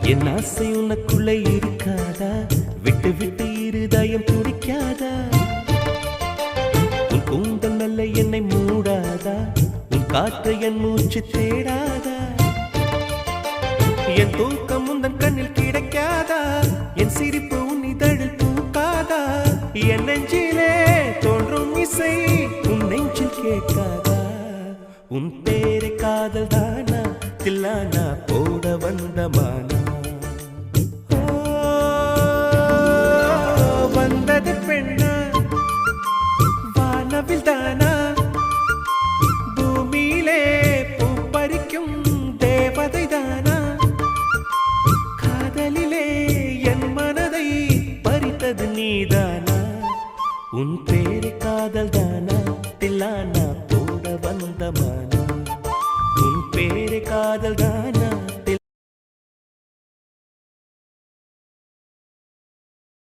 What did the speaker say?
என் ஆசை உனக்குள்ளே இருக்காதா? விட்டு விட்டு இருதயம் துடிக்காதா? உன் கூந்தல் நல்ல என்னை மூடாதா? உன் காற்று என் மூச்சு தேடாதா? என் தூக்கம் உந்தன் கண்ணில் கிடைக்காதா? என் சிரிப்பு உன் இதழில் பூக்காதா? என் நெஞ்சிலே தோன்றும் இசை உன் நெஞ்சில் கேட்காதா? உன் பேரை காதல் தானா தில்லானா போட வந்தமா